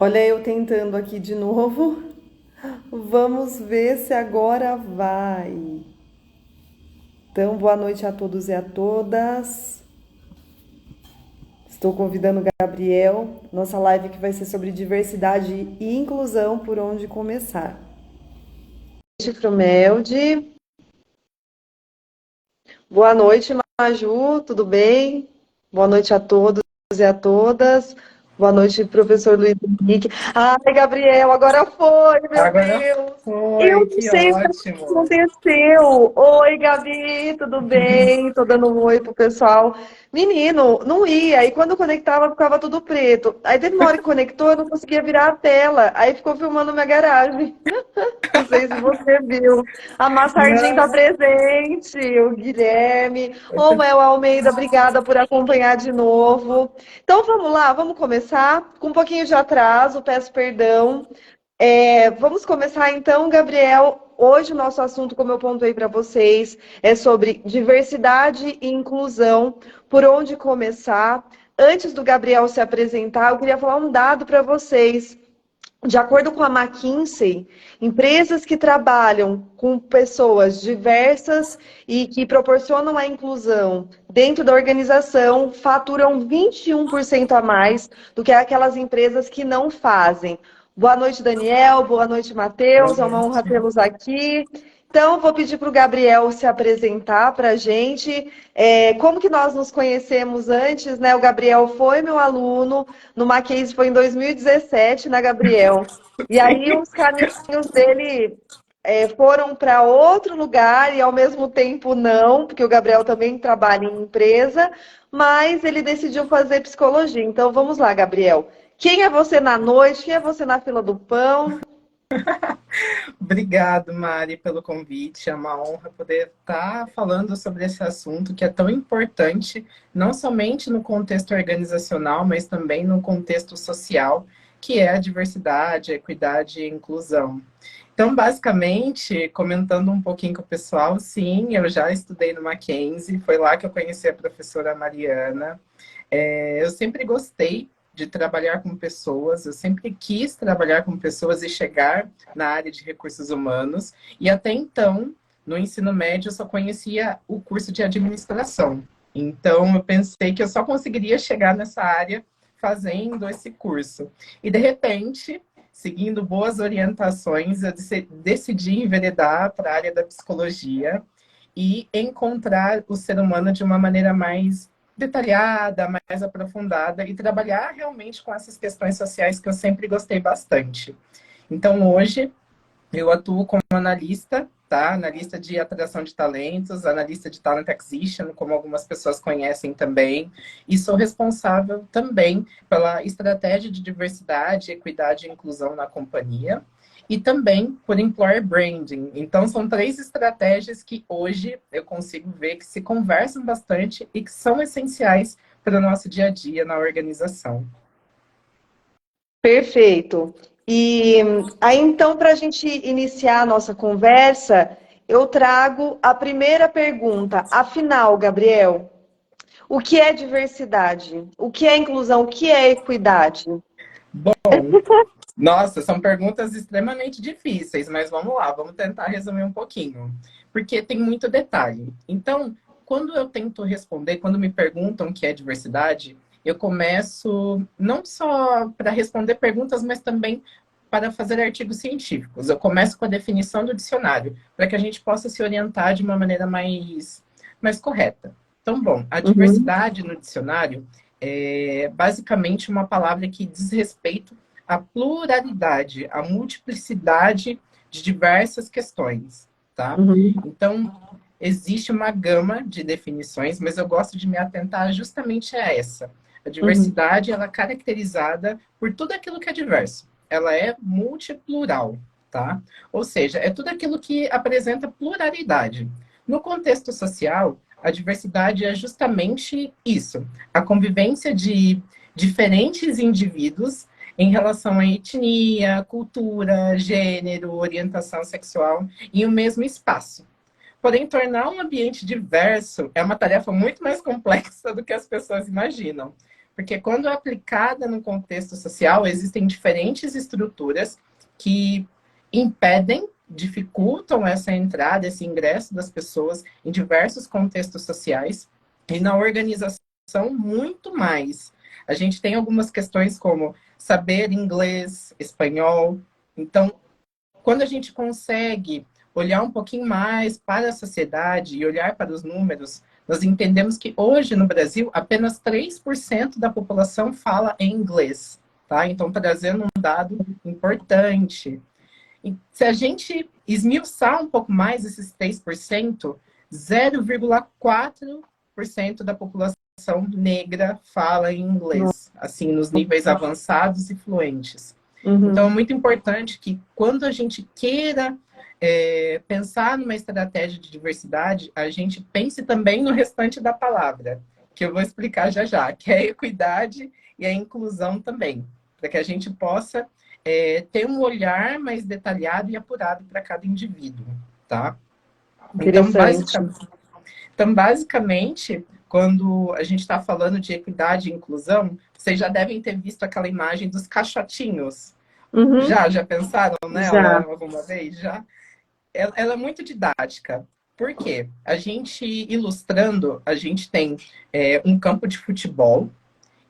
Olha, eu tentando aqui de novo. Vamos ver se agora vai. Então, boa noite a todos e a todas. Estou convidando o Gabriel, nossa live que vai ser sobre diversidade e inclusão, por onde começar. Frumelde. Boa noite, Maju, tudo bem? Boa noite a todos e a todas. Boa noite, professor Luiz Henrique. Ai, Gabriel, agora foi, meu Agora Deus. Eu foi, não que sei o que ótimo. aconteceu. Oi, Gabi, tudo bem? Tô dando um oi pro pessoal. Menino, não ia. E quando conectava, ficava tudo preto. Aí teve uma hora que conectou, eu não conseguia virar a tela. Aí ficou filmando minha garagem. Não sei se você viu. A Massardinha está Não, presente, o Guilherme. Ô, Mel Almeida, obrigada por acompanhar de novo. Então vamos lá, vamos começar. Com um pouquinho de atraso, peço perdão. Vamos começar então, Gabriel. Hoje o nosso assunto, como eu pontuei para vocês, é sobre diversidade e inclusão. Por onde começar? Antes do Gabriel se apresentar, eu queria falar um dado para vocês. De acordo com a McKinsey, empresas que trabalham com pessoas diversas e que proporcionam a inclusão dentro da organização faturam 21% a mais do que aquelas empresas que não fazem. Boa noite, Daniel. Boa noite, boa Matheus. É uma honra noite. tê-los aqui. Então, vou pedir para o Gabriel se apresentar para a gente. Como que nós nos conhecemos antes, né? O Gabriel foi meu aluno no Mackenzie, foi em 2017, né, Gabriel? E aí Sim. os caminhos dele foram para outro lugar e ao mesmo tempo não, porque o Gabriel também trabalha em empresa, mas ele decidiu fazer psicologia. Então vamos lá, Gabriel. Quem é você na noite? Quem é você na fila do pão? Obrigado, Mari, pelo convite. É uma honra poder estar falando sobre esse assunto que é tão importante, não somente no contexto organizacional, mas também no contexto social, que é a diversidade, a equidade e a inclusão. Então, basicamente, comentando um pouquinho com o pessoal, sim, eu já estudei no Mackenzie, foi lá que eu conheci a professora Mariana. Eu sempre gostei de trabalhar com pessoas, eu sempre quis trabalhar com pessoas e chegar na área de recursos humanos, e até então, no ensino médio, eu só conhecia o curso de administração. Então, eu pensei que eu só conseguiria chegar nessa área fazendo esse curso. E, de repente, seguindo boas orientações, eu decidi enveredar para a área da psicologia e encontrar o ser humano de uma maneira mais detalhada, mais aprofundada e trabalhar realmente com essas questões sociais que eu sempre gostei bastante. Então, hoje, eu atuo como analista, tá? Analista de atração de talentos, analista de talent acquisition, como algumas pessoas conhecem também, e sou responsável também pela estratégia de diversidade, equidade e inclusão na companhia, e também por employer branding. Então, são três estratégias que hoje eu consigo ver que se conversam bastante e que são essenciais para o nosso dia a dia na organização. Perfeito. E aí, então, para a gente iniciar a nossa conversa, eu trago a primeira pergunta. Afinal, Gabriel, o que é diversidade? O que é inclusão? O que é equidade? Bom, nossa, são perguntas extremamente difíceis, mas vamos lá, vamos tentar resumir um pouquinho, porque tem muito detalhe. Então, quando eu tento responder, quando me perguntam o que é diversidade, eu começo não só para responder perguntas, mas também para fazer artigos científicos. Eu começo com a definição do dicionário, para que a gente possa se orientar de uma maneira mais correta. Então, bom, a Uhum, diversidade no dicionário é basicamente uma palavra que diz respeito à pluralidade, à multiplicidade de diversas questões, tá? uhum, Então, existe uma gama de definições, mas eu gosto de me atentar justamente a essa. A uhum. diversidade, ela é caracterizada por tudo aquilo que é diverso. Ela é multiplural, tá? Ou seja, é tudo aquilo que apresenta pluralidade. No contexto social, a diversidade é justamente isso, a convivência de diferentes indivíduos em relação à etnia, cultura, gênero, orientação sexual em um mesmo espaço. Porém, tornar um ambiente diverso é uma tarefa muito mais complexa do que as pessoas imaginam. porque quando aplicada no contexto social, existem diferentes estruturas que impedem, dificultam essa entrada, esse ingresso das pessoas em diversos contextos sociais, e na organização muito mais. A gente tem algumas questões como saber inglês, espanhol. Então, quando a gente consegue olhar um pouquinho mais para a sociedade e olhar para os números, nós entendemos que hoje no Brasil apenas 3% da população fala em inglês, tá? Então, trazendo um dado importante. E se a gente esmiuçar um pouco mais esses 3%, 0,4% da população negra fala em inglês, assim, nos níveis avançados e fluentes. Então, é muito importante que quando a gente queira pensar numa estratégia de diversidade, a gente pense também no restante da palavra, que eu vou explicar já já, que é a equidade e a inclusão também, para que a gente possa ter um olhar mais detalhado e apurado para cada indivíduo, tá? Interessante. Então, basicamente, quando a gente está falando de equidade e inclusão, vocês já devem ter visto aquela imagem dos caixotinhos. Já pensaram nela Já. alguma vez? Já? Ela é muito didática. Por quê? A gente, ilustrando, a gente tem um campo de futebol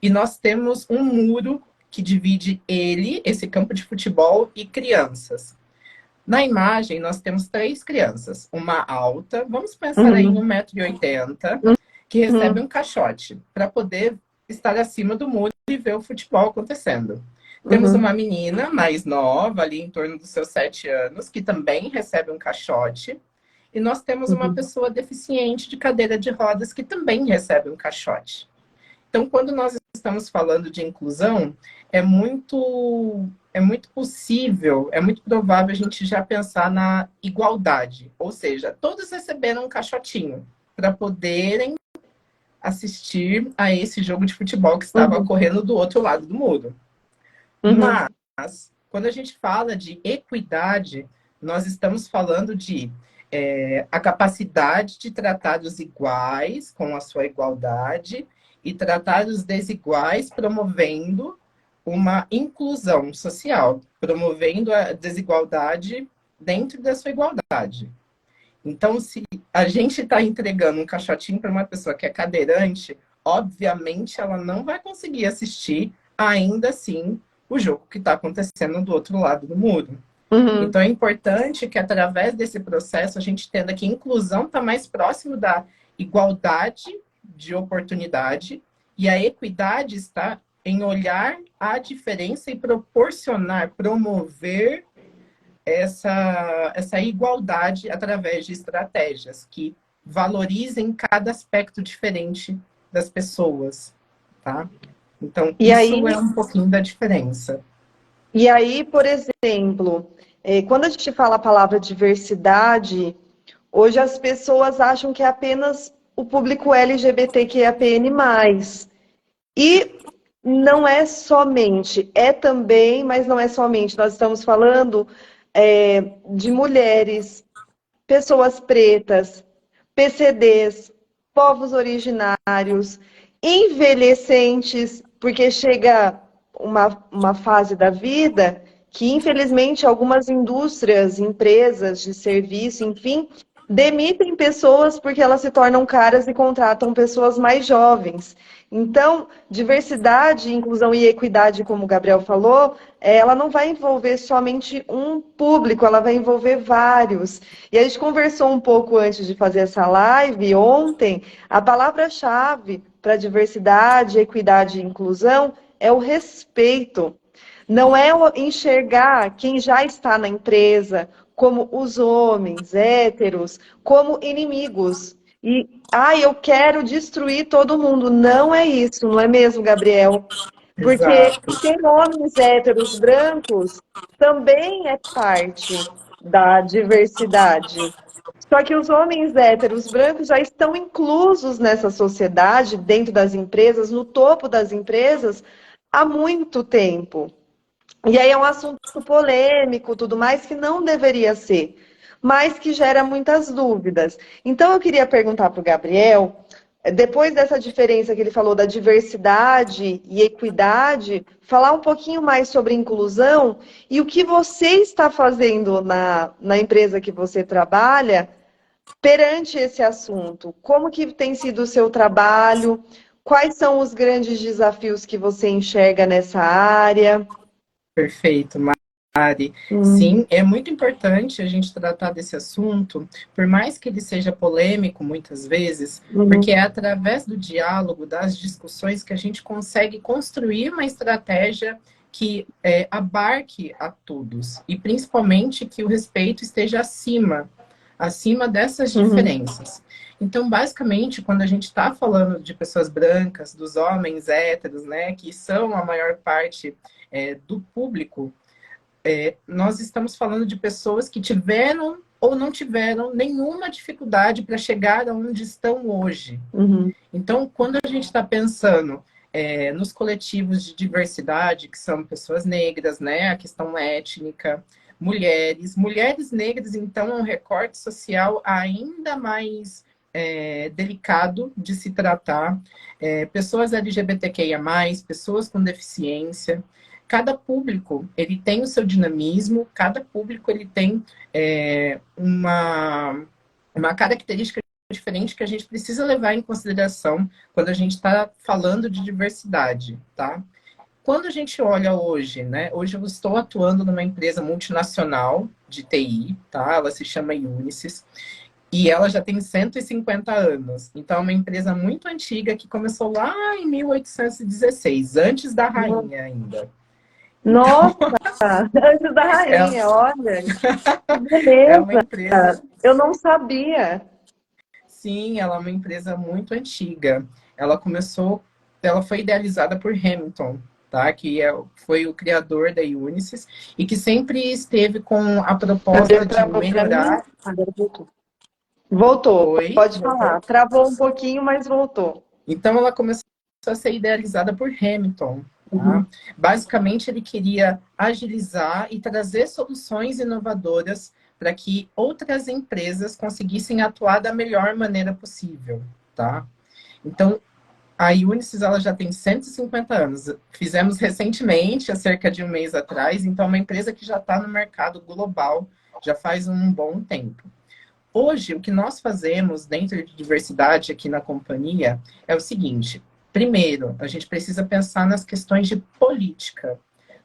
e nós temos um muro que divide esse campo de futebol, e crianças. Na imagem, nós temos 3 crianças. Uma alta, vamos pensar em 1,80 m, que recebe um caixote para poder estar acima do muro e ver o futebol acontecendo. Temos uma menina mais nova, ali em torno dos seus 7 anos, que também recebe um caixote. E nós temos uma pessoa deficiente de cadeira de rodas que também recebe um caixote. Então, quando nós estamos falando de inclusão, é muito possível, é muito provável a gente já pensar na igualdade. Ou seja, todos receberam um caixotinho para poderem assistir a esse jogo de futebol que estava ocorrendo do outro lado do muro. Mas, quando a gente fala de equidade, nós estamos falando de a capacidade de tratar os iguais com a sua igualdade e tratar os desiguais promovendo uma inclusão social, promovendo a desigualdade dentro da sua igualdade. Então, se a gente está entregando um caixotinho para uma pessoa que é cadeirante, obviamente ela não vai conseguir assistir, ainda assim, o jogo que está acontecendo do outro lado do muro. Então, é importante que, através desse processo, a gente entenda que a inclusão está mais próximo da igualdade de oportunidade, e a equidade está em olhar a diferença e proporcionar, promover essa igualdade através de estratégias que valorizem cada aspecto diferente das pessoas, tá? Então, isso é um pouquinho da diferença. E aí, por exemplo, quando a gente fala a palavra diversidade, hoje as pessoas acham que é apenas o público LGBTQIAPN+. E não é somente, é também, mas não é somente. Nós estamos falando de mulheres, pessoas pretas, PCDs, povos originários, envelhecentes, porque chega uma fase da vida que, infelizmente, algumas indústrias, empresas de serviço, enfim, demitem pessoas porque elas se tornam caras e contratam pessoas mais jovens. Então, diversidade, inclusão e equidade, como o Gabriel falou, ela não vai envolver somente um público, ela vai envolver vários. E a gente conversou um pouco antes de fazer essa live, ontem, a palavra-chave para diversidade, equidade e inclusão é o respeito. Não é enxergar quem já está na empresa como os homens héteros, como inimigos. E, eu quero destruir todo mundo. Não é isso, não é mesmo, Gabriel? Porque ter homens héteros brancos também é parte da diversidade. Só que os homens héteros brancos já estão inclusos nessa sociedade, dentro das empresas, no topo das empresas, há muito tempo. E aí é um assunto polêmico, tudo mais, que não deveria ser, mas que gera muitas dúvidas. Então, eu queria perguntar para o Gabriel, depois dessa diferença que ele falou da diversidade e equidade, falar um pouquinho mais sobre inclusão e o que você está fazendo na empresa que você trabalha perante esse assunto. Como que tem sido o seu trabalho? Quais são os grandes desafios que você enxerga nessa área? Perfeito, Mari. Hum, Sim, é muito importante a gente tratar desse assunto, por mais que ele seja polêmico muitas vezes, porque uhum, é através do diálogo, das discussões, que a gente consegue construir uma estratégia que abarque a todos, e principalmente que o respeito esteja acima dessas uhum, diferenças. Então, basicamente, quando a gente está falando de pessoas brancas, dos homens héteros, né, que são a maior parte do público, nós estamos falando de pessoas que tiveram ou não tiveram nenhuma dificuldade para chegar aonde estão hoje. uhum, Então, quando a gente está pensando nos coletivos de diversidade, que são pessoas negras, né, a questão étnica, mulheres negras, então, é um recorte social ainda mais delicado de se tratar, pessoas LGBTQIA+, pessoas com deficiência. Cada público, ele tem o seu dinamismo, cada público, ele tem uma característica diferente que a gente precisa levar em consideração quando a gente está falando de diversidade, tá? Quando a gente olha hoje, né? Hoje eu estou atuando numa empresa multinacional de TI, tá? Ela se chama Unisys e ela já tem 150 anos. Então, é uma empresa muito antiga que começou lá em 1816, antes da uhum. rainha ainda. Nossa, Então, antes da é, rainha, olha, que é uma beleza. empresa. Eu não sabia. Sim, ela é uma empresa muito antiga. Ela começou, ela foi idealizada por Hamilton, tá? Foi o criador da Unisys e que sempre esteve com a proposta Gabriel de travou para mim. melhorar. Agora voltou. Voltou, Oi, pode voltou? falar. Travou um pouquinho, mas voltou. Então ela começou a ser idealizada por Hamilton, tá? Uhum. Basicamente ele queria agilizar e trazer soluções inovadoras para que outras empresas conseguissem atuar da melhor maneira possível, tá? Então, a Unisys ela já tem 150 anos. Fizemos recentemente, há cerca de um mês atrás, então é uma empresa que já está no mercado global já faz um bom tempo. Hoje, o que nós fazemos dentro de diversidade aqui na companhia é o seguinte: primeiro, a gente precisa pensar nas questões de política.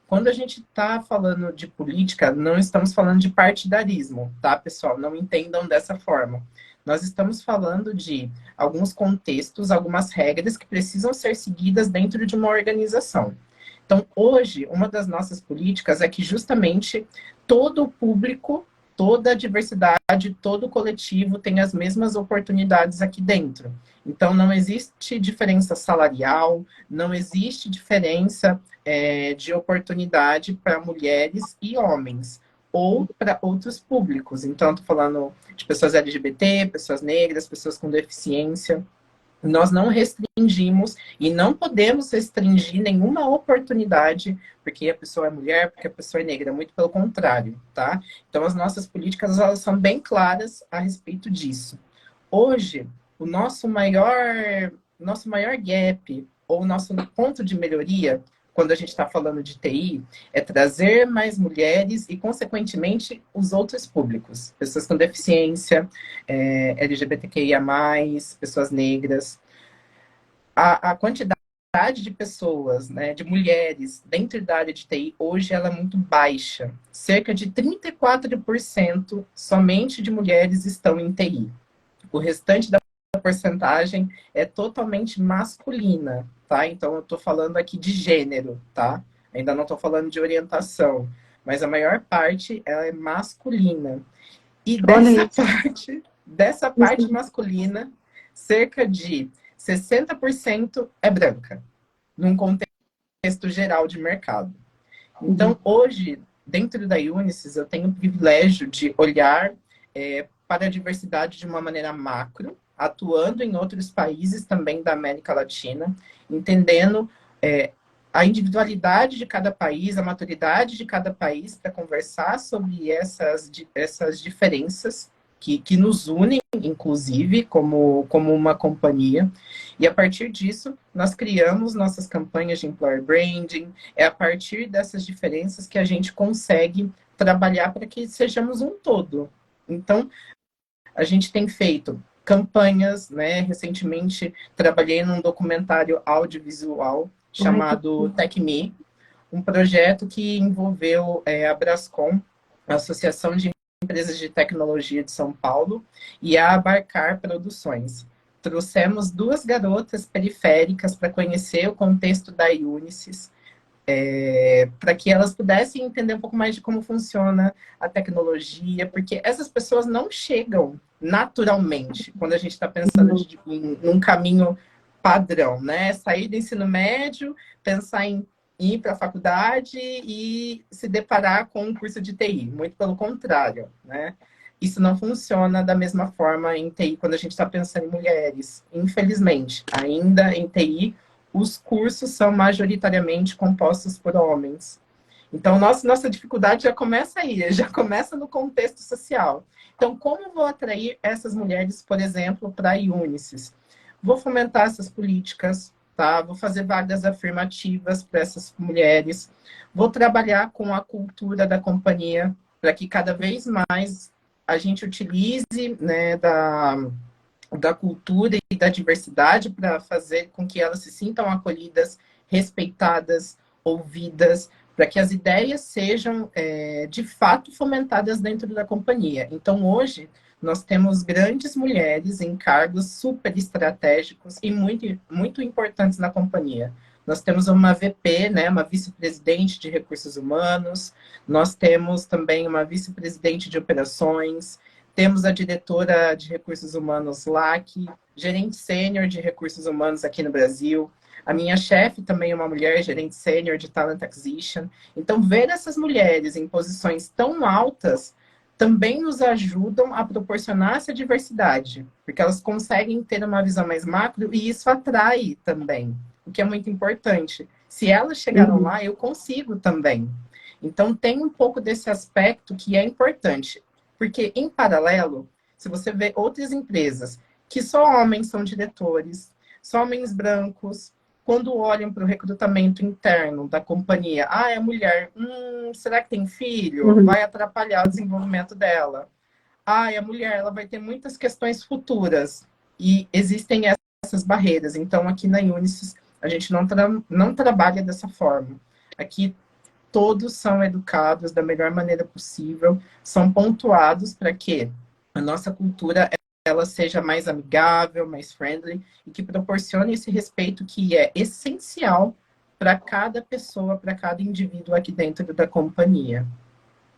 Quando a gente está falando de política, não estamos falando de partidarismo, tá, pessoal? Não entendam dessa forma. Nós estamos falando de alguns contextos, algumas regras que precisam ser seguidas dentro de uma organização. Então, hoje, uma das nossas políticas é que justamente todo o público, toda a diversidade, todo o coletivo tem as mesmas oportunidades aqui dentro. Então, não existe diferença salarial, não existe diferença de oportunidade para mulheres e homens, ou para outros públicos. Então, estou falando de pessoas LGBT, pessoas negras, pessoas com deficiência. Nós não restringimos e não podemos restringir nenhuma oportunidade porque a pessoa é mulher, porque a pessoa é negra, muito pelo contrário, tá? Então, as nossas políticas, elas são bem claras a respeito disso. Hoje, o nosso maior gap, ou o nosso ponto de melhoria, quando a gente está falando de TI, é trazer mais mulheres e, consequentemente, os outros públicos. Pessoas com deficiência, LGBTQIA+, pessoas negras. A quantidade de pessoas, né, de mulheres dentro da área de TI, hoje ela é muito baixa. Cerca de 34% somente de mulheres estão em TI. O restante da porcentagem é totalmente masculina, tá? Então eu estou falando aqui de gênero, tá? Ainda não estou falando de orientação, mas a maior parte ela é masculina. E Olha dessa isso. parte masculina, cerca de 60% é branca, num contexto geral de mercado. Uhum. Então, hoje, dentro da Unisys, eu tenho o privilégio de olhar para a diversidade de uma maneira macro, atuando em outros países também da América Latina, entendendo a individualidade de cada país, a maturidade de cada país para conversar sobre essas diferenças que nos unem, inclusive, como uma companhia. E a partir disso, nós criamos nossas campanhas de employer branding. É a partir dessas diferenças que a gente consegue trabalhar para que sejamos um todo. Então, a gente tem feito campanhas, né? Recentemente, trabalhei num documentário audiovisual Ai, chamado TechMe, um projeto que envolveu a Brascom, a Associação de Empresas de Tecnologia de São Paulo, e a Abarcar Produções. Trouxemos duas garotas periféricas para conhecer o contexto da Unisys, para que elas pudessem entender um pouco mais de como funciona a tecnologia, porque essas pessoas não chegam naturalmente quando a gente está pensando num caminho padrão, né? Sair do ensino médio, pensar em ir para a faculdade e se deparar com um curso de TI. Muito pelo contrário, né? Isso não funciona da mesma forma em TI quando a gente está pensando em mulheres. Infelizmente, ainda em TI, os cursos são majoritariamente compostos por homens. Então, nossa dificuldade já começa aí, já começa no contexto social. Então, como vou atrair essas mulheres, por exemplo, para a Unisys? Vou fomentar essas políticas, tá? Vou fazer vagas afirmativas para essas mulheres. Vou trabalhar com a cultura da companhia para que cada vez mais a gente utilize, né, da cultura e da diversidade para fazer com que elas se sintam acolhidas, respeitadas, ouvidas, para que as ideias sejam, de fato, fomentadas dentro da companhia. Então, hoje, nós temos grandes mulheres em cargos super estratégicos e muito, muito importantes na companhia. Nós temos uma VP, né, uma vice-presidente de recursos humanos, nós temos também uma vice-presidente de operações, temos a diretora de recursos humanos LAC, gerente sênior de recursos humanos aqui no Brasil. A minha chefe também é uma mulher, gerente sênior de Talent Acquisition. Então, ver essas mulheres em posições tão altas também nos ajudam a proporcionar essa diversidade, porque elas conseguem ter uma visão mais macro e isso atrai também, o que é muito importante. Se elas chegaram lá, eu consigo também. Então, tem um pouco desse aspecto que é importante. Porque, em paralelo, se você vê outras empresas que só homens são diretores, só homens brancos, quando olham para o recrutamento interno da companhia, é mulher, será que tem filho? Vai atrapalhar o desenvolvimento dela. É mulher, ela vai ter muitas questões futuras. E existem essas barreiras. Então, aqui na Unisys, a gente não trabalha dessa forma. Aqui, todos são educados da melhor maneira possível, são pontuados para que a nossa cultura ela seja mais amigável, mais friendly, e que proporcione esse respeito que é essencial para cada pessoa, para cada indivíduo aqui dentro da companhia.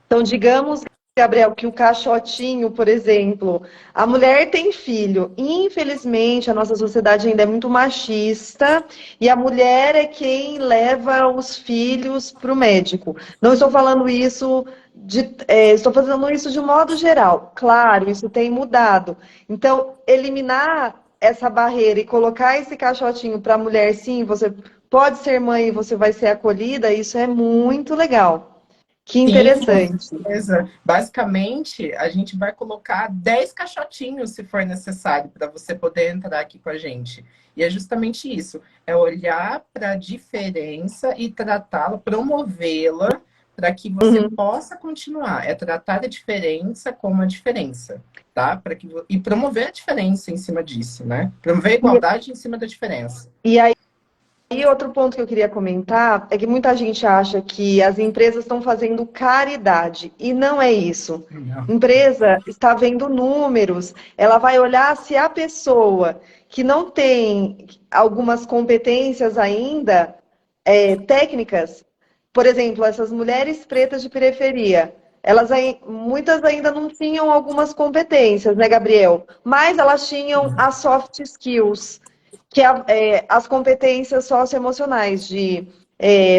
Então, digamos, Gabriel, que o caixotinho, por exemplo, a mulher tem filho. Infelizmente, a nossa sociedade ainda é muito machista e a mulher é quem leva os filhos para o médico. Não estou falando isso estou fazendo isso de um modo geral. Claro, isso tem mudado. Então, eliminar essa barreira e colocar esse caixotinho para a mulher, sim, você pode ser mãe e você vai ser acolhida, isso é muito legal. Que Sim, com interessante. certeza. Basicamente, a gente vai colocar 10 caixotinhos, se for necessário, para você poder entrar aqui com a gente. E é justamente isso, é olhar para a diferença e tratá-la, promovê-la, para que você possa continuar. É tratar a diferença como a diferença, tá? E promover a diferença em cima disso, né? Promover a igualdade em cima da diferença. E aí, outro ponto que eu queria comentar é que muita gente acha que as empresas estão fazendo caridade, e não é isso. Não. Empresa está vendo números, ela vai olhar se a pessoa que não tem algumas competências ainda, técnicas, por exemplo, essas mulheres pretas de periferia, muitas ainda não tinham algumas competências, né, Gabriel? Mas elas tinham as soft skills, que é as competências socioemocionais de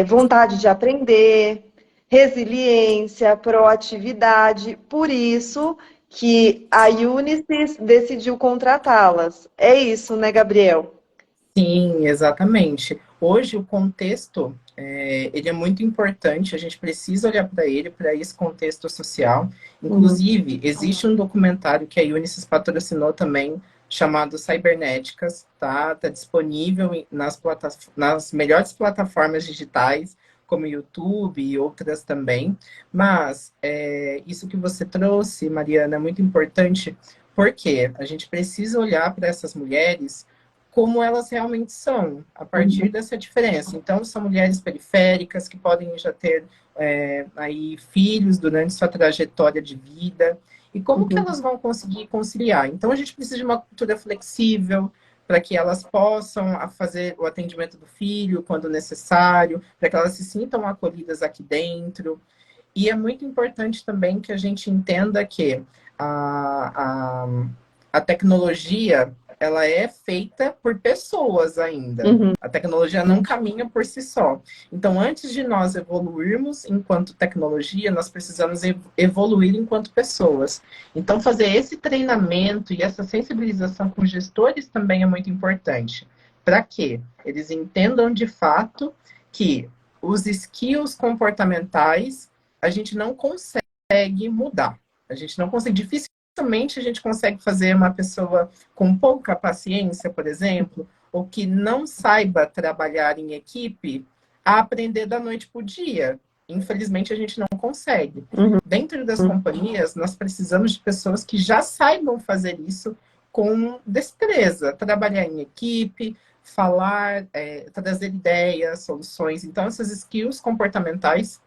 vontade de aprender, resiliência, proatividade. Por isso que a Unisys decidiu contratá-las. É isso, né, Gabriel? Sim, exatamente. Hoje o contexto ele é muito importante, a gente precisa olhar para ele, para esse contexto social. Uhum, Inclusive, existe um documentário que a Unisys patrocinou também, chamado Cybernéticas, tá? Tá disponível nas melhores plataformas digitais, como YouTube e outras também. Mas isso que você trouxe, Mariana, é muito importante, porque a gente precisa olhar para essas mulheres como elas realmente são, a partir uhum, dessa diferença. Então, são mulheres periféricas que podem já ter aí filhos durante sua trajetória de vida. E como que uhum, elas vão conseguir conciliar? Então, a gente precisa de uma cultura flexível para que elas possam fazer o atendimento do filho quando necessário, para que elas se sintam acolhidas aqui dentro. E é muito importante também que a gente entenda que a, a, a tecnologia ela é feita por pessoas ainda. uhum. A tecnologia não caminha por si só. Então, antes de nós evoluirmos enquanto tecnologia, nós precisamos evoluir enquanto pessoas. Então, fazer esse treinamento e essa sensibilização com gestores também é muito importante. Para quê? Eles entendam de fato que os skills comportamentais a gente não consegue mudar. A gente não consegue, dificilmente a gente consegue fazer uma pessoa com pouca paciência, por exemplo, ou que não saiba trabalhar em equipe, a aprender da noite para o dia. Infelizmente, a gente não consegue. Uhum. Dentro das companhias, nós precisamos de pessoas que já saibam fazer isso com destreza, trabalhar em equipe, falar, trazer ideias, soluções. Então, essas skills comportamentais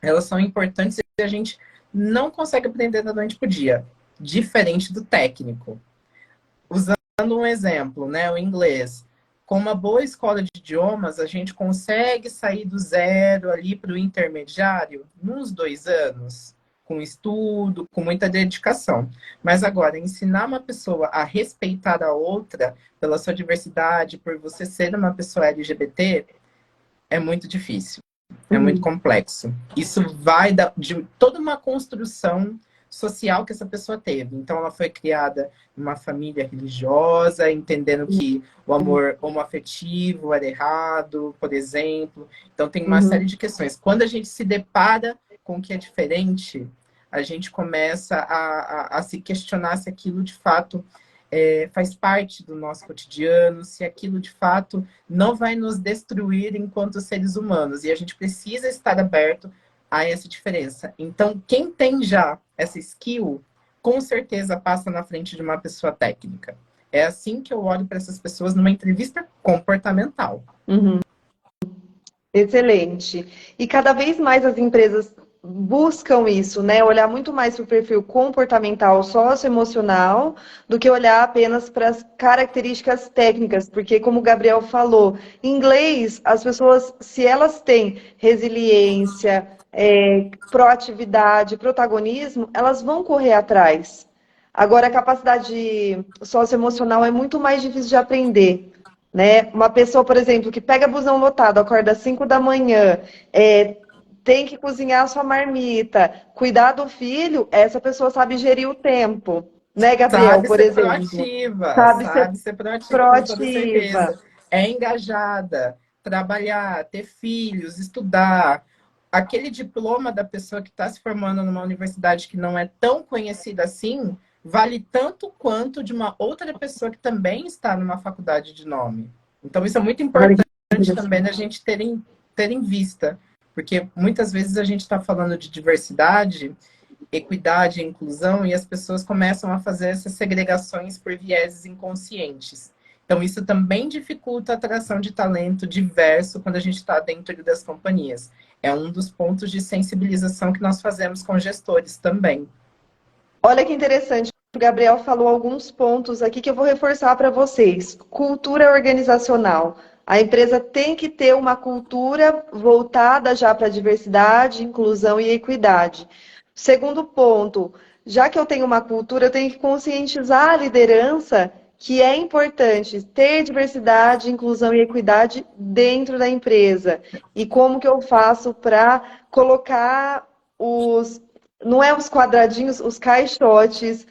elas são importantes e a gente não consegue aprender da noite para o dia, diferente do técnico. Usando um exemplo, né, o inglês. Com uma boa escola de idiomas, a gente consegue sair do zero ali para o intermediário nos 2 anos, com estudo, com muita dedicação. Mas agora, ensinar uma pessoa a respeitar a outra pela sua diversidade, por você ser uma pessoa LGBT, é muito difícil. É muito Uhum. complexo. Isso vai de toda uma construção social que essa pessoa teve. Então, ela foi criada numa família religiosa, entendendo que o amor homoafetivo era errado, por exemplo. Então, tem uma Uhum. série de questões. Quando a gente se depara com o que é diferente, a gente começa a se questionar se aquilo de fato faz parte do nosso cotidiano, se aquilo de fato não vai nos destruir enquanto seres humanos. E a gente precisa estar aberto a essa diferença. Então, quem tem já essa skill, com certeza passa na frente de uma pessoa técnica. É assim que eu olho para essas pessoas numa entrevista comportamental. Uhum. Excelente. E cada vez mais as empresas buscam isso, né? Olhar muito mais para o perfil comportamental, socioemocional, do que olhar apenas para as características técnicas, porque, como o Gabriel falou, em inglês, as pessoas, se elas têm resiliência, proatividade, protagonismo, elas vão correr atrás. Agora, a capacidade socioemocional é muito mais difícil de aprender, né? Uma pessoa, por exemplo, que pega busão lotado, acorda às 5 da manhã, é, tem que cozinhar a sua marmita, cuidar do filho, essa pessoa sabe gerir o tempo, né, Gabriel, por exemplo? Sabe ser Sabe ser proativa com toda proativa. certeza. É engajada, trabalhar, ter filhos, estudar. Aquele diploma da pessoa que está se formando numa universidade que não é tão conhecida assim, vale tanto quanto de uma outra pessoa que também está numa faculdade de nome. Então, isso é muito Olha que importante também da gente ter em vista, porque muitas vezes a gente está falando de diversidade, equidade e inclusão, e as pessoas começam a fazer essas segregações por vieses inconscientes. Então, isso também dificulta a atração de talento diverso quando a gente está dentro das companhias. É um dos pontos de sensibilização que nós fazemos com gestores também. Olha que interessante. O Gabriel falou alguns pontos aqui que eu vou reforçar para vocês. Cultura organizacional. A empresa tem que ter uma cultura voltada já para diversidade, inclusão e equidade. Segundo ponto, já que eu tenho uma cultura, eu tenho que conscientizar a liderança que é importante ter diversidade, inclusão e equidade dentro da empresa. E como que eu faço para colocar os não é os quadradinhos, os caixotes,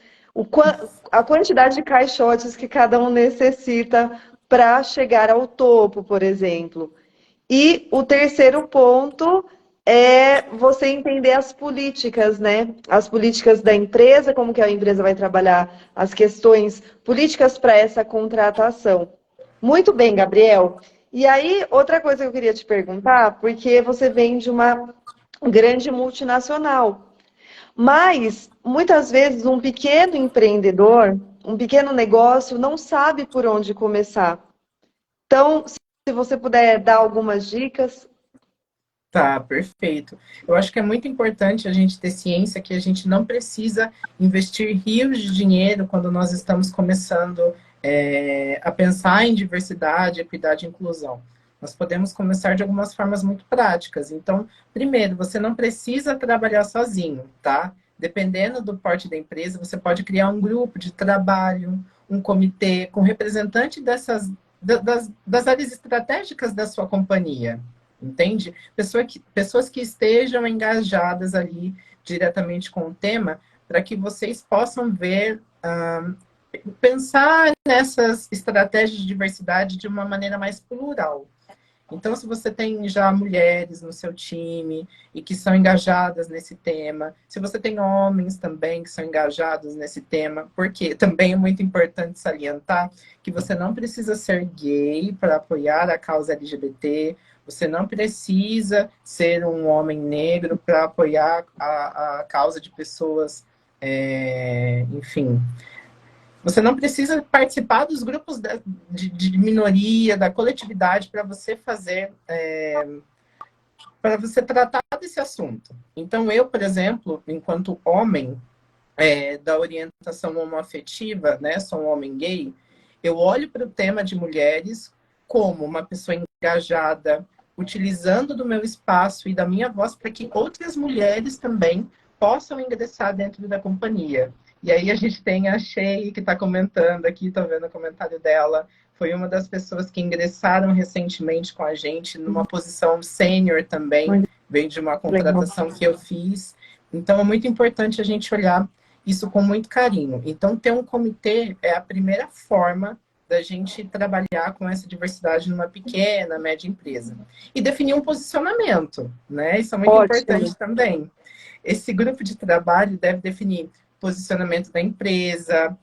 a quantidade de caixotes que cada um necessita para chegar ao topo, por exemplo. E o terceiro ponto é você entender as políticas, né? As políticas da empresa, como que a empresa vai trabalhar as questões políticas para essa contratação. Muito bem, Gabriel. E aí, outra coisa que eu queria te perguntar, porque você vem de uma grande multinacional, mas muitas vezes um pequeno empreendedor, um pequeno negócio, não sabe por onde começar. Então, se você puder dar algumas dicas. Tá, perfeito. Eu acho que é muito importante a gente ter ciência que a gente não precisa investir rios de dinheiro quando nós estamos começando a pensar em diversidade, equidade e inclusão. Nós podemos começar de algumas formas muito práticas. Então, primeiro, você não precisa trabalhar sozinho, tá? Dependendo do porte da empresa, você pode criar um grupo de trabalho, um comitê com representante das áreas estratégicas da sua companhia. Entende? Pessoas que estejam engajadas ali diretamente com o tema, para que vocês possam ver, pensar nessas estratégias de diversidade de uma maneira mais plural. Então, se você tem já mulheres no seu time e que são engajadas nesse tema, se você tem homens também que são engajados nesse tema, porque também é muito importante salientar que você não precisa ser gay para apoiar a causa LGBT, você não precisa ser um homem negro para apoiar a causa de pessoas, enfim, você não precisa participar dos grupos de minoria, da coletividade, para você fazer, para você tratar desse assunto. Então, eu, por exemplo, enquanto homem da orientação homoafetiva, né, sou um homem gay, eu olho para o tema de mulheres como uma pessoa engajada, utilizando do meu espaço e da minha voz para que outras mulheres também possam ingressar dentro da companhia. E aí a gente tem a Shei, que está comentando aqui, estou vendo o comentário dela, foi uma das pessoas que ingressaram recentemente com a gente, numa posição sênior também, veio de uma contratação que eu fiz. Então é muito importante a gente olhar isso com muito carinho. Então, ter um comitê é a primeira forma da gente trabalhar com essa diversidade numa pequena, média empresa. E definir um posicionamento, né? Isso é muito importante também. Esse grupo de trabalho deve definir posicionamento da empresa,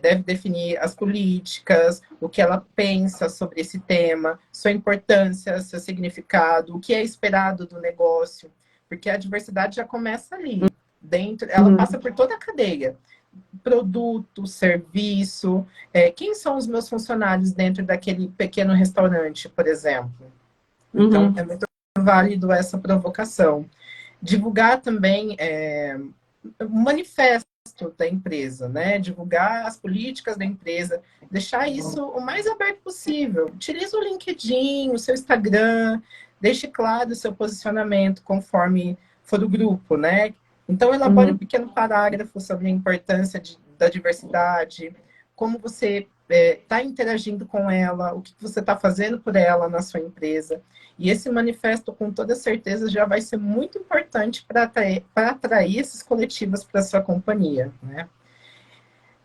deve definir as políticas, o que ela pensa sobre esse tema, sua importância, seu significado, o que é esperado do negócio, porque a diversidade já começa ali. Dentro, ela passa por toda a cadeia. Produto, serviço. Quem são os meus funcionários dentro daquele pequeno restaurante, por exemplo? Então, é muito válido essa provocação. Divulgar também um manifesto da empresa, né? Divulgar as políticas da empresa, deixar isso o mais aberto possível. Utilize o LinkedIn, o seu Instagram, deixe claro o seu posicionamento conforme for o grupo, né? Então, elabore um pequeno parágrafo sobre a importância da diversidade, como você está interagindo com ela, o que você está fazendo por ela na sua empresa. E esse manifesto, com toda certeza, já vai ser muito importante para atrair esses coletivos para a sua companhia, né?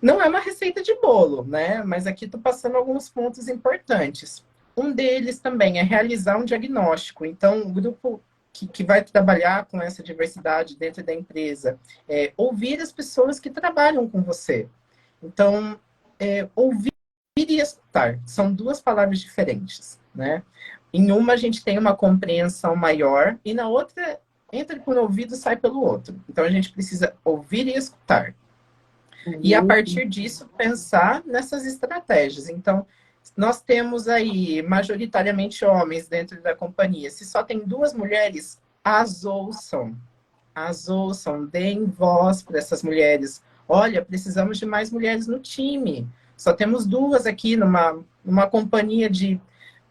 Não é uma receita de bolo, né? Mas aqui estou passando alguns pontos importantes. Um deles também é realizar um diagnóstico. Então, o grupo que vai trabalhar com essa diversidade dentro da empresa, ouvir as pessoas que trabalham com você. Então, ouvir e escutar são duas palavras diferentes, né? Em uma a gente tem uma compreensão maior e na outra entra por um ouvido e sai pelo outro. Então a gente precisa ouvir e escutar. E a partir disso pensar nessas estratégias. Então nós temos aí majoritariamente homens dentro da companhia. Se só tem duas mulheres, as ouçam, deem voz para essas mulheres. Olha, precisamos de mais mulheres no time. Só temos duas aqui numa companhia de,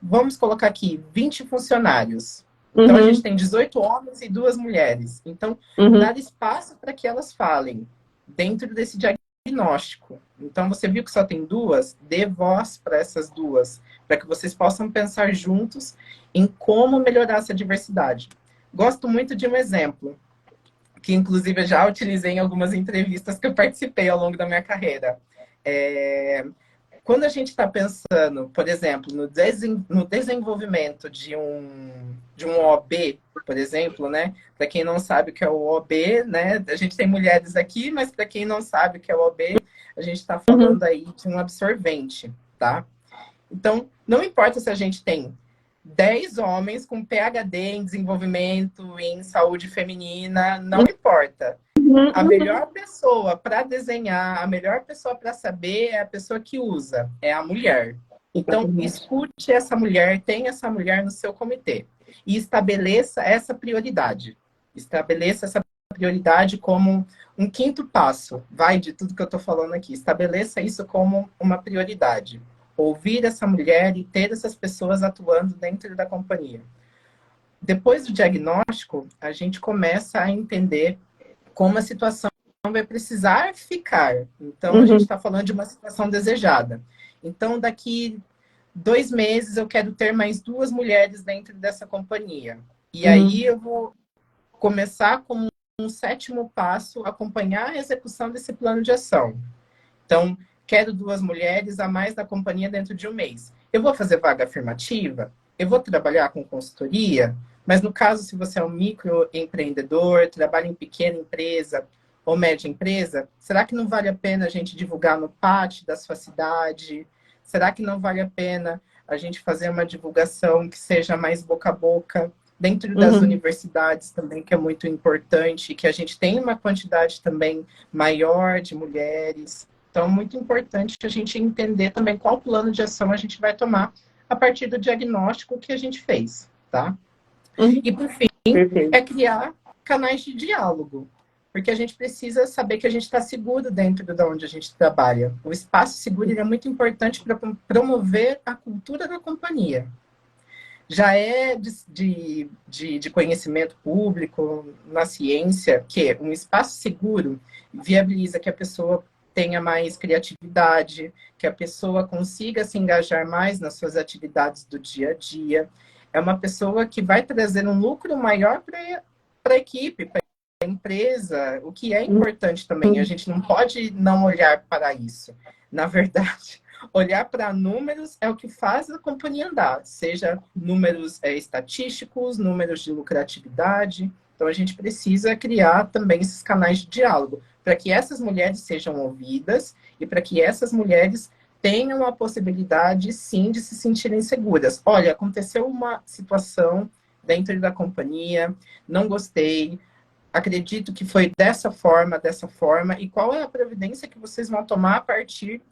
vamos colocar aqui, 20 funcionários. Então, a gente tem 18 homens e duas mulheres. Então, dar espaço para que elas falem dentro desse diagnóstico. Então, você viu que só tem duas? Dê voz para essas duas, para que vocês possam pensar juntos em como melhorar essa diversidade. Gosto muito de um exemplo, que inclusive eu já utilizei em algumas entrevistas que eu participei ao longo da minha carreira. quando a gente está pensando, por exemplo, no desenvolvimento de um OB, por exemplo, né? Para quem não sabe o que é o OB, né? A gente tem mulheres aqui, mas para quem não sabe o que é o OB, a gente está Uhum, falando aí de um absorvente, tá? Então, não importa se a gente tem 10 homens com PhD em desenvolvimento, em saúde feminina, não importa. uhum, A uhum. melhor pessoa para desenhar, a melhor pessoa para saber é a pessoa que usa, é a mulher. Então, Exatamente. escute essa mulher, tenha essa mulher no seu comitê e estabeleça essa prioridade. Estabeleça essa prioridade como um quinto passo. Vai de tudo que eu estou falando aqui. Estabeleça isso como uma prioridade. Ouvir essa mulher e ter essas pessoas atuando dentro da companhia. Depois do diagnóstico, a gente começa a entender como a situação vai precisar ficar. Então, a gente Uhum, está falando de uma situação desejada. Então, daqui 2 meses, eu quero ter mais 2 mulheres dentro dessa companhia. E aí, uhum, eu vou começar como um sétimo passo, acompanhar a execução desse plano de ação. Então, quero 2 mulheres a mais na companhia dentro de um mês. Eu vou fazer vaga afirmativa? Eu vou trabalhar com consultoria? Mas no caso, se você é um microempreendedor, trabalha em pequena empresa ou média empresa, será que não vale a pena a gente divulgar no pátio da sua cidade? Será que não vale a pena a gente fazer uma divulgação que seja mais boca a boca? Dentro das uhum. universidades também, que é muito importante, que a gente tenha uma quantidade também maior de mulheres. Então, é muito importante a gente entender também qual plano de ação a gente vai tomar a partir do diagnóstico que a gente fez, tá? Uhum. E, por fim, Perfeito. é criar canais de diálogo, porque a gente precisa saber que a gente está seguro dentro de onde a gente trabalha. O espaço seguro é muito importante para promover a cultura da companhia. Já é de conhecimento público na ciência que um espaço seguro viabiliza que a pessoa tenha mais criatividade, que a pessoa consiga se engajar mais nas suas atividades do dia a dia. É uma pessoa que vai trazer um lucro maior para a equipe, para a empresa, o que é importante também. A Uhum, gente não pode não olhar para isso. Na verdade, olhar para números é o que faz a companhia andar, seja números estatísticos, números de lucratividade. Então, a gente precisa criar também esses canais de diálogo para que essas mulheres sejam ouvidas e para que essas mulheres tenham a possibilidade, sim, de se sentirem seguras. Olha, aconteceu uma situação dentro da companhia, não gostei, acredito que foi dessa forma, e qual é a providência que vocês vão tomar a partir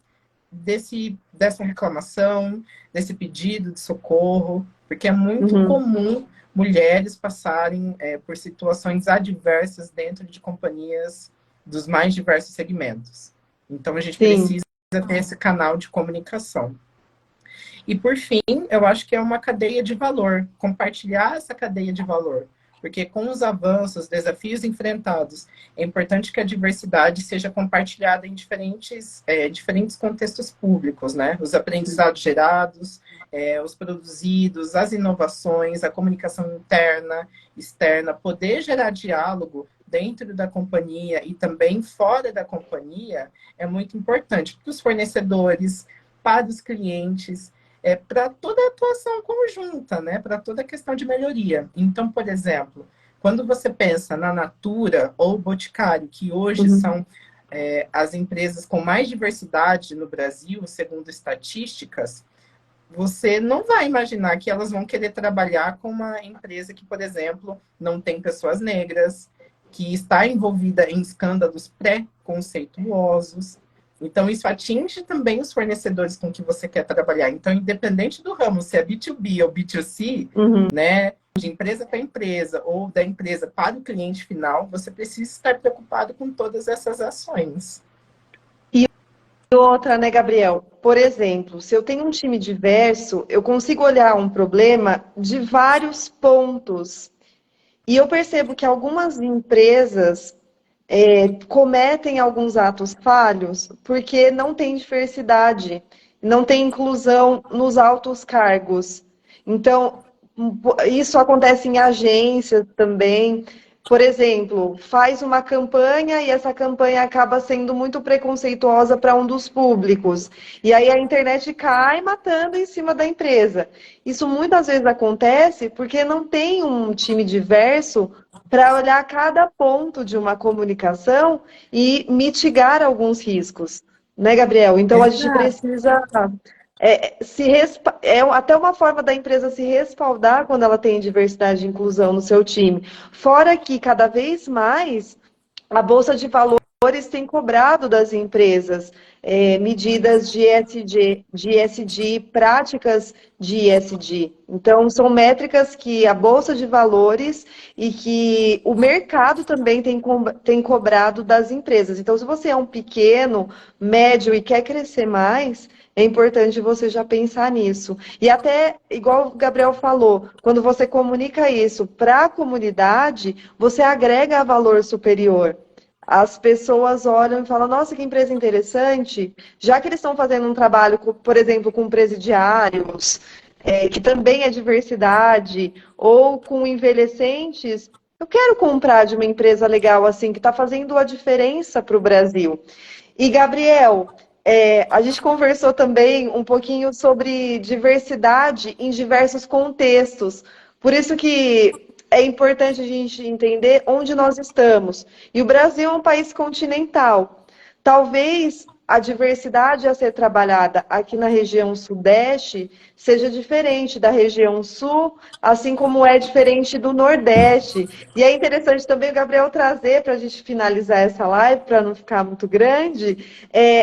dessa reclamação, desse pedido de socorro, porque é muito uhum. comum mulheres passarem por situações adversas dentro de companhias dos mais diversos segmentos. Então, a gente Sim. precisa ter esse canal de comunicação. E, por fim, eu acho que é uma cadeia de valor, compartilhar essa cadeia de valor. Porque com os avanços, desafios enfrentados, é importante que a diversidade seja compartilhada em diferentes contextos públicos, né? Os aprendizados gerados, os produzidos, as inovações, a comunicação interna, externa, poder gerar diálogo dentro da companhia e também fora da companhia é muito importante para os fornecedores, para os clientes, para toda a atuação conjunta, né? Para toda a questão de melhoria. Então, por exemplo, quando você pensa na Natura ou Boticário, que hoje Uhum. são as empresas com mais diversidade no Brasil, segundo estatísticas, você não vai imaginar que elas vão querer trabalhar com uma empresa que, por exemplo, não tem pessoas negras, que está envolvida em escândalos pré-conceituosos. Então, isso atinge também os fornecedores com que você quer trabalhar. Então, independente do ramo, se é B2B ou B2C, Uhum. né, de empresa para empresa ou da empresa para o cliente final, você precisa estar preocupado com todas essas ações. E outra, né, Gabriel? Por exemplo, se eu tenho um time diverso, eu consigo olhar um problema de vários pontos. E eu percebo que algumas empresas cometem alguns atos falhos porque não tem diversidade, não tem inclusão nos altos cargos. Então, isso acontece em agências também. por exemplo, faz uma campanha e essa campanha acaba sendo muito preconceituosa para um dos públicos. E aí a internet cai matando em cima da empresa. Isso muitas vezes acontece porque não tem um time diverso para olhar cada ponto de uma comunicação e mitigar alguns riscos. Né, Gabriel? Então a gente Exato. precisa até uma forma da empresa se respaldar quando ela tem diversidade e inclusão no seu time. Fora que cada vez mais a Bolsa de Valores tem cobrado das empresas medidas de ESG, práticas de ESG. Então, são métricas que a Bolsa de Valores e que o mercado também tem cobrado das empresas. Então, se você é um pequeno, médio e quer crescer mais, é importante você já pensar nisso. E até, igual o Gabriel falou, quando você comunica isso para a comunidade, você agrega valor superior. As pessoas olham e falam, nossa, que empresa interessante, já que eles estão fazendo um trabalho, por exemplo, com presidiários, que também é diversidade, ou com envelhecentes, eu quero comprar de uma empresa legal assim, que está fazendo a diferença para o Brasil. E, Gabriel, a gente conversou também um pouquinho sobre diversidade em diversos contextos. Por isso que é importante a gente entender onde nós estamos. E o Brasil é um país continental. Talvez a diversidade a ser trabalhada aqui na região Sudeste seja diferente da região Sul, assim como é diferente do Nordeste. E é interessante também o Gabriel trazer, para a gente finalizar essa live, para não ficar muito grande,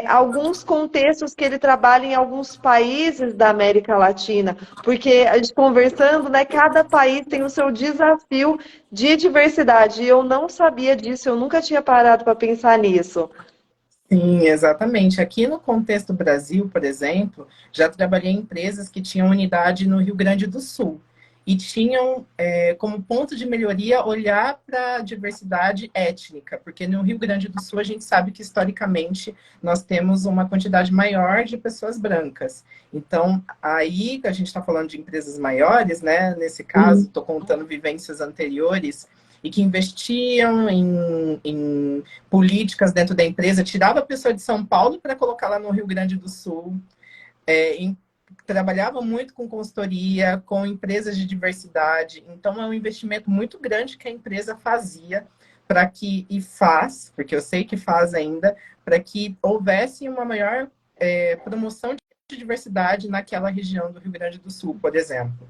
alguns contextos que ele trabalha em alguns países da América Latina, porque a gente conversando, né, cada país tem o seu desafio de diversidade, e eu não sabia disso, eu nunca tinha parado para pensar nisso. Sim, exatamente. Aqui no contexto Brasil, por exemplo, já trabalhei em empresas que tinham unidade no Rio Grande do Sul e tinham como ponto de melhoria olhar para a diversidade étnica, porque no Rio Grande do Sul a gente sabe que historicamente nós temos uma quantidade maior de pessoas brancas. Então, aí que a gente está falando de empresas maiores, né? Nesse caso, estou contando vivências anteriores e que investiam em políticas dentro da empresa, tirava a pessoa de São Paulo para colocar lá no Rio Grande do Sul, trabalhava muito com consultoria, com empresas de diversidade, então é um investimento muito grande que a empresa fazia para que, e faz, porque eu sei que faz ainda, para que houvesse uma maior promoção de diversidade naquela região do Rio Grande do Sul, por exemplo.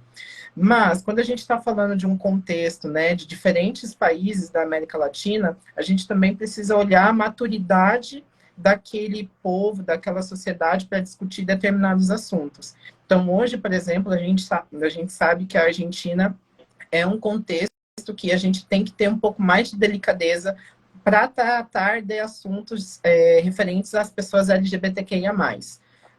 Mas, quando a gente está falando de um contexto, né, de diferentes países da América Latina, a gente também precisa olhar a maturidade daquele povo, daquela sociedade para discutir determinados assuntos. Então, hoje, por exemplo, a gente sabe que a Argentina é um contexto que a gente tem que ter um pouco mais de delicadeza para tratar de assuntos referentes às pessoas LGBTQIA+.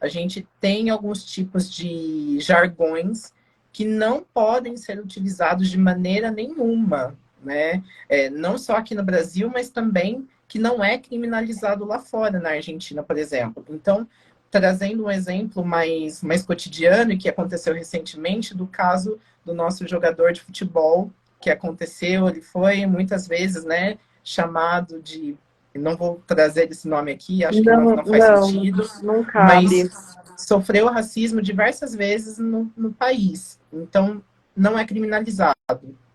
A gente tem alguns tipos de jargões que não podem ser utilizados de maneira nenhuma, né? Não só aqui no Brasil, mas também que não é criminalizado lá fora, na Argentina, por exemplo. Então, trazendo um exemplo mais cotidiano e que aconteceu recentemente, do caso do nosso jogador de futebol, que aconteceu, ele foi muitas vezes, né, chamado de... Não vou trazer esse nome aqui, acho que Não, não faz não, sentido, não mas cabe. sofreu racismo diversas vezes no país. Então, não é criminalizado.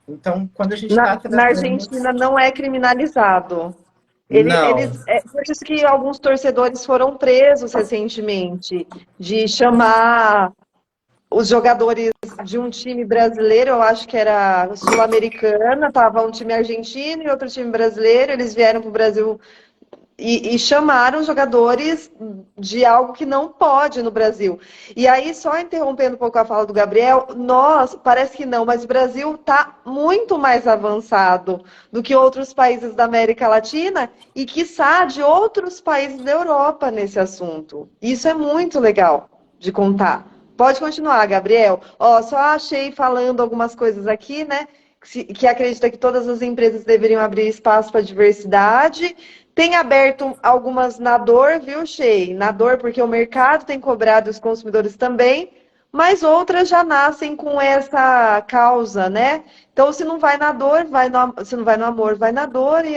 Então, quando a gente está Na tratando... Argentina não é criminalizado. Não, Por isso que alguns torcedores foram presos recentemente, de chamar os jogadores de um time brasileiro, eu acho que era sul-americana, estava um time argentino e outro time brasileiro, eles vieram para o Brasil e chamaram jogadores de algo que não pode no Brasil. E aí, só interrompendo um pouco a fala do Gabriel, parece que não, mas o Brasil está muito mais avançado do que outros países da América Latina e, quiçá, de outros países da Europa nesse assunto. Isso é muito legal de contar. Pode continuar, Gabriel. Só achei falando algumas coisas aqui, né? Que acredita que todas as empresas deveriam abrir espaço para diversidade. Tem aberto algumas na dor, viu, Shei? Na dor, porque o mercado tem cobrado, os consumidores também, mas outras já nascem com essa causa, né? Então, se não vai na dor, se não vai no amor, vai na dor e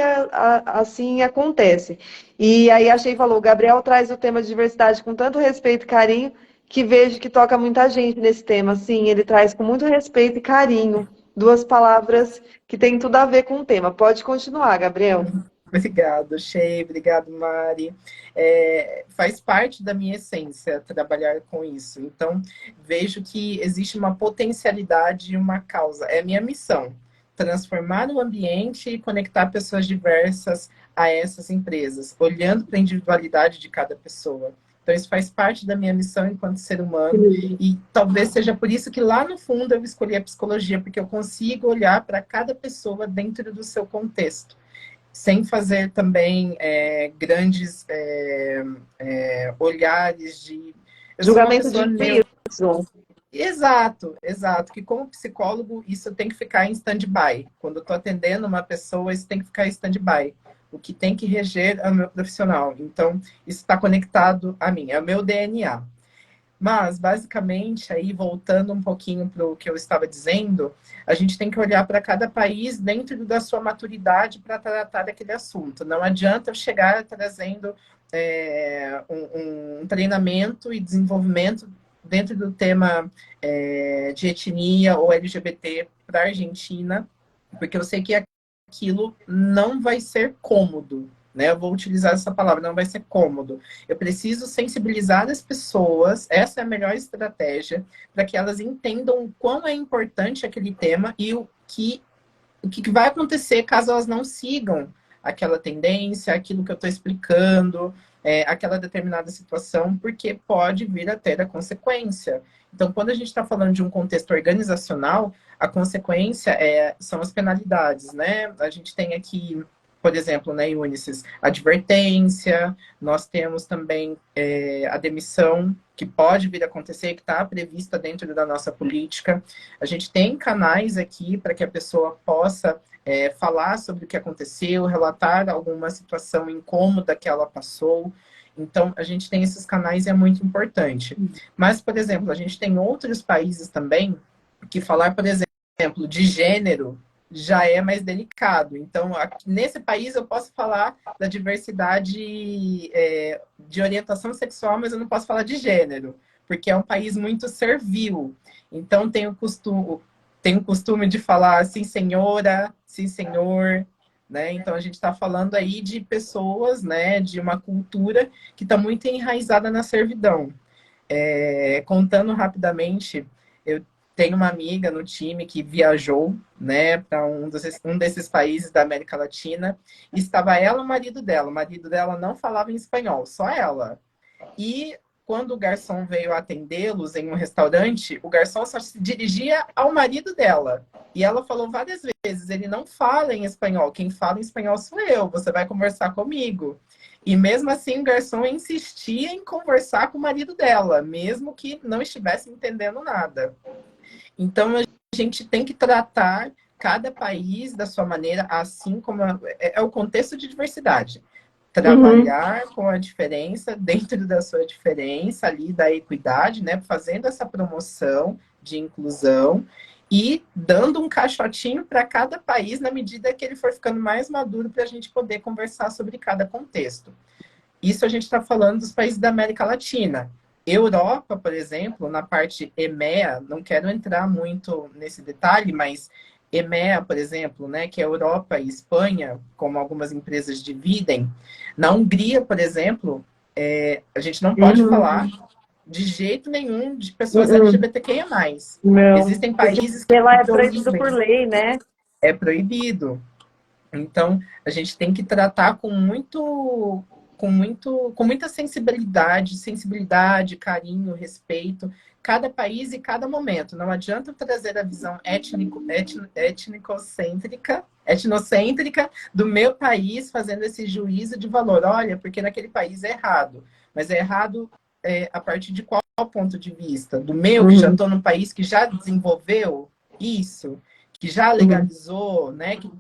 assim acontece. E aí achei, falou, o Gabriel traz o tema de diversidade com tanto respeito e carinho, que vejo que toca muita gente nesse tema. Sim, ele traz com muito respeito e carinho. Duas palavras que têm tudo a ver com o tema. Pode continuar, Gabriel. Obrigado, Shea, obrigado, Mari. Faz parte da minha essência trabalhar com isso. Então, vejo que existe uma potencialidade e uma causa. É minha missão, transformar o ambiente e conectar pessoas diversas a essas empresas, olhando para a individualidade de cada pessoa. Então, isso faz parte da minha missão enquanto ser humano, e talvez seja por isso que lá no fundo eu escolhi a psicologia, porque eu consigo olhar para cada pessoa dentro do seu contexto sem fazer também grandes olhares de... Eu sou uma Julgamento pessoa de neutra. peso. Exato, exato. Que como psicólogo, isso tem que ficar em stand-by. Quando eu estou atendendo uma pessoa, isso tem que ficar em stand-by. O que tem que reger é o meu profissional. Então, isso está conectado a mim, é o meu DNA. Mas, basicamente, aí voltando um pouquinho para o que eu estava dizendo, a gente tem que olhar para cada país dentro da sua maturidade para tratar daquele assunto. Não adianta eu chegar trazendo um treinamento e desenvolvimento dentro do tema de etnia ou LGBT para a Argentina, porque eu sei que aquilo não vai ser cômodo, né? Eu vou utilizar essa palavra, não vai ser cômodo. Eu preciso sensibilizar as pessoas, essa é a melhor estratégia, para que elas entendam o quão é importante aquele tema e o que vai acontecer caso elas não sigam aquela tendência, aquilo que eu estou explicando, aquela determinada situação, porque pode vir a ter a consequência. Então, quando a gente está falando de um contexto organizacional, a consequência são as penalidades, né? A gente tem aqui, por exemplo, na Unisys, advertência, nós temos também a demissão, que pode vir a acontecer, que está prevista dentro da nossa política. A gente tem canais aqui para que a pessoa possa falar sobre o que aconteceu, relatar alguma situação incômoda que ela passou. Então, a gente tem esses canais e é muito importante. Mas, por exemplo, a gente tem outros países também que falar, por exemplo, de gênero já é mais delicado. Então, aqui, nesse país eu posso falar da diversidade de orientação sexual, mas eu não posso falar de gênero, porque é um país muito servil. Então, tem o costume de falar sim, senhora, sim, senhor, né? Então, a gente está falando aí de pessoas, né, de uma cultura que está muito enraizada na servidão. Contando rapidamente, eu tenho uma amiga no time que viajou, né, para um desses países da América Latina, e estava ela e o marido dela. O marido dela não falava em espanhol, só ela. E quando o garçom veio atendê-los em um restaurante, o garçom só se dirigia ao marido dela. E ela falou várias vezes: ele não fala em espanhol, quem fala em espanhol sou eu, você vai conversar comigo. E mesmo assim, o garçom insistia em conversar com o marido dela, mesmo que não estivesse entendendo nada. Então, a gente tem que tratar cada país da sua maneira, assim como é o contexto de diversidade. Uhum. Trabalhar com a diferença dentro da sua diferença, ali da equidade, né? Fazendo essa promoção de inclusão e dando um caixotinho para cada país na medida que ele for ficando mais maduro para a gente poder conversar sobre cada contexto. Isso a gente está falando dos países da América Latina. Europa, por exemplo, na parte EMEA, não quero entrar muito nesse detalhe, mas EMEA, por exemplo, né, que é Europa e Espanha, como algumas empresas dividem, na Hungria, por exemplo, a gente não pode Uhum. falar de jeito nenhum de pessoas Uhum. LGBTQIA+. Não, Existem porque países que lá é proibido proíbem, por lei, né? é proibido. Então, a gente tem que tratar com muita sensibilidade, carinho, respeito, cada país e cada momento. Não adianta trazer a visão etnocêntrica do meu país, fazendo esse juízo de valor. Olha, porque naquele país é errado. Mas é errado a partir de qual ponto de vista? Do meu, que já Uhum. estou num país que já desenvolveu isso, que já Uhum. legalizou, né? Que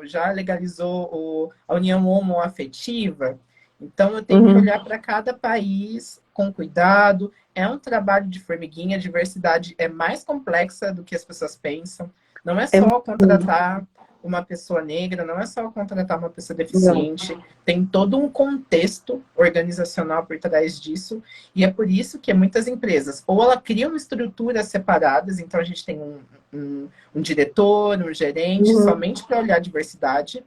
já legalizou a união homoafetiva. Então, eu tenho que Uhum. olhar para cada país com cuidado, é um trabalho de formiguinha, a diversidade é mais complexa do que as pessoas pensam. Não é É só muito. contratar uma pessoa negra, não é só contratar uma pessoa Não. deficiente, tem todo um contexto organizacional por trás disso, e é por isso que muitas empresas, ou ela cria uma estrutura separadas, então a gente tem um diretor, um gerente, Uhum. somente para olhar a diversidade,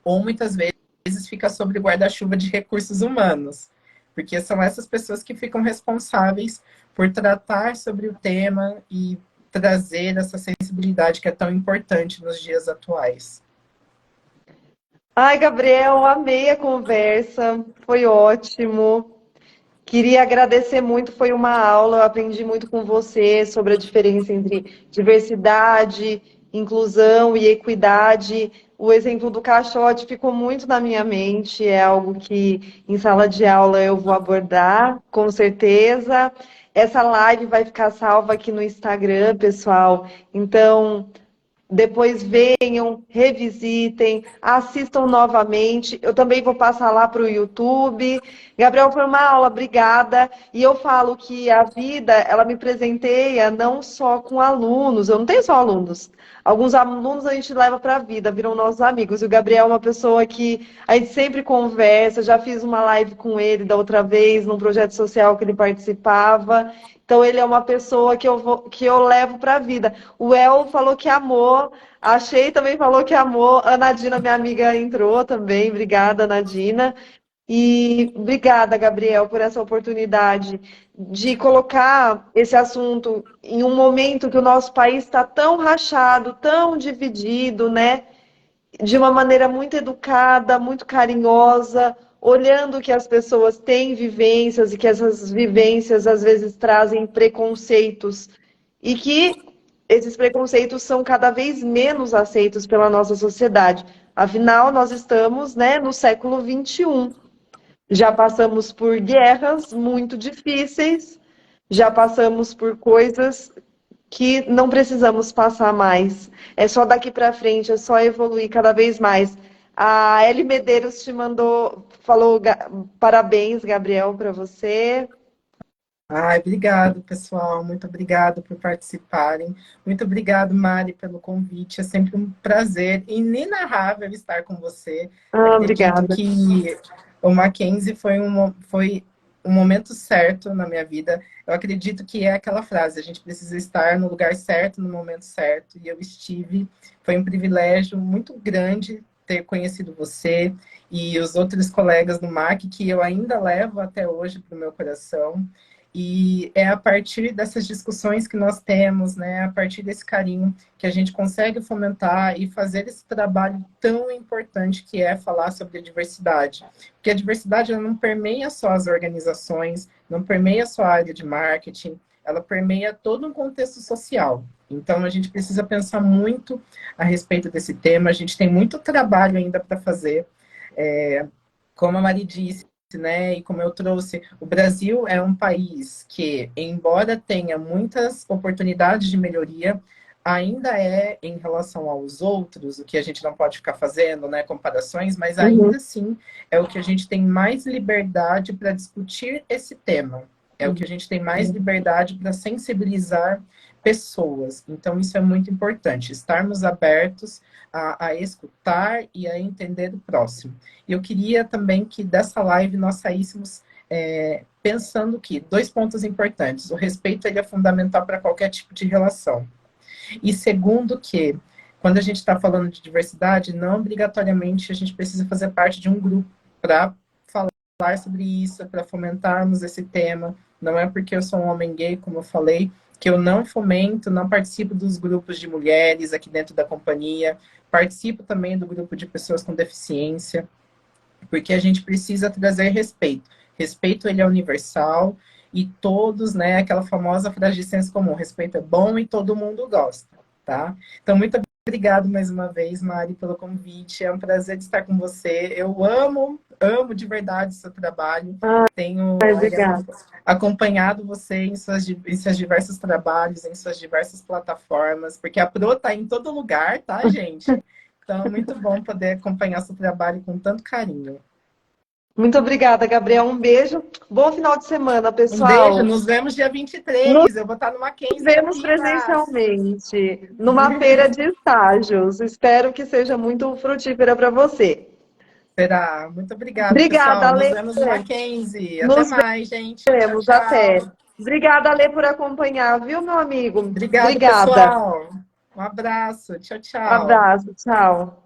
ou muitas vezes fica sob o guarda-chuva de recursos humanos, porque são essas pessoas que ficam responsáveis por tratar sobre o tema e trazer essa sensibilidade que é tão importante nos dias atuais. Ai, Gabriel, amei a conversa, foi ótimo. Queria agradecer muito, foi uma aula, eu aprendi muito com você sobre a diferença entre diversidade, inclusão e equidade. O exemplo do caixote ficou muito na minha mente, é algo que em sala de aula eu vou abordar, com certeza. Essa live vai ficar salva aqui no Instagram, pessoal. Então, depois venham, revisitem, assistam novamente. Eu também vou passar lá para o YouTube. Gabriel, foi uma aula, obrigada. E eu falo que a vida, ela me presenteia não só com alunos, eu não tenho só alunos. Alguns alunos a gente leva para a vida, viram nossos amigos. E o Gabriel é uma pessoa que a gente sempre conversa. Já fiz uma live com ele da outra vez, num projeto social que ele participava. Então, ele é uma pessoa que eu levo para a vida. O El falou que amou, a Shei também falou que amou, a Nadina, minha amiga, entrou também. Obrigada, Nadina. E obrigada, Gabriel, por essa oportunidade de colocar esse assunto em um momento que o nosso país está tão rachado, tão dividido, né? De uma maneira muito educada, muito carinhosa, olhando que as pessoas têm vivências e que essas vivências às vezes trazem preconceitos e que esses preconceitos são cada vez menos aceitos pela nossa sociedade. Afinal, nós estamos, né, no século XXI. Já passamos por guerras muito difíceis, já passamos por coisas que não precisamos passar mais. É só daqui para frente, é só evoluir cada vez mais. A Eli Medeiros te mandou, falou parabéns, Gabriel, para você. Ai, obrigado, pessoal. Muito obrigado por participarem. Muito obrigado, Mari, pelo convite. É sempre um prazer inenarrável estar com você. Ah, Acredito obrigada. que o Mackenzie foi um momento certo na minha vida. Eu acredito que é aquela frase: a gente precisa estar no lugar certo, no momento certo. E eu estive. Foi um privilégio muito grande ter conhecido você e os outros colegas do MAC, que eu ainda levo até hoje para o meu coração. E é a partir dessas discussões que nós temos, né, a partir desse carinho, que a gente consegue fomentar e fazer esse trabalho tão importante que é falar sobre a diversidade. Porque a diversidade ela não permeia só as organizações, não permeia só a área de marketing, ela permeia todo um contexto social. Então, a gente precisa pensar muito a respeito desse tema, a gente tem muito trabalho ainda para fazer. Como a Mari disse, né, e como eu trouxe, o Brasil é um país que, embora tenha muitas oportunidades de melhoria, ainda é em relação aos outros, o que a gente não pode ficar fazendo, né, comparações, mas Uhum. ainda assim é o que a gente tem mais liberdade para discutir esse tema. É o que a gente tem mais liberdade para sensibilizar pessoas. Então, isso é muito importante, estarmos abertos a escutar e a entender o próximo. E eu queria também que dessa live nós saíssemos pensando que dois pontos importantes. O respeito ele é fundamental para qualquer tipo de relação. E segundo que, quando a gente está falando de diversidade, não obrigatoriamente a gente precisa fazer parte de um grupo para falar sobre isso, para fomentarmos esse tema. Não é porque eu sou um homem gay, como eu falei, que eu não fomento, não participo dos grupos de mulheres aqui dentro da companhia, participo também do grupo de pessoas com deficiência, porque a gente precisa trazer respeito. Respeito ele é universal e todos, né, aquela famosa frase de senso comum, respeito é bom e todo mundo gosta, tá? Então, muito obrigado mais uma vez, Mari, pelo convite. É um prazer estar com você. Eu amo de verdade o seu trabalho. Tenho, Ai, olha, obrigada. acompanhado você em seus diversos trabalhos, em suas diversas plataformas, porque a Pro tá em todo lugar, tá, gente? Então, é muito bom poder acompanhar seu trabalho com tanto carinho. Muito obrigada, Gabriel. Um beijo. Bom final de semana, Um beijo, pessoal. nos vemos dia Nos 23. Eu vou estar no Mackenzie vemos Campinas. presencialmente numa feira de estágios. Espero que seja muito frutífera para você. Será. Muito obrigada, Obrigada, pessoal. Nos Alê. vemos no Mackenzie. Até Nos mais, gente. Tchau, vemos. Até. tchau. Obrigada, Alê, por acompanhar, viu, meu amigo? Obrigado, Obrigada. pessoal. Um abraço. Tchau, tchau. Abraço. Tchau.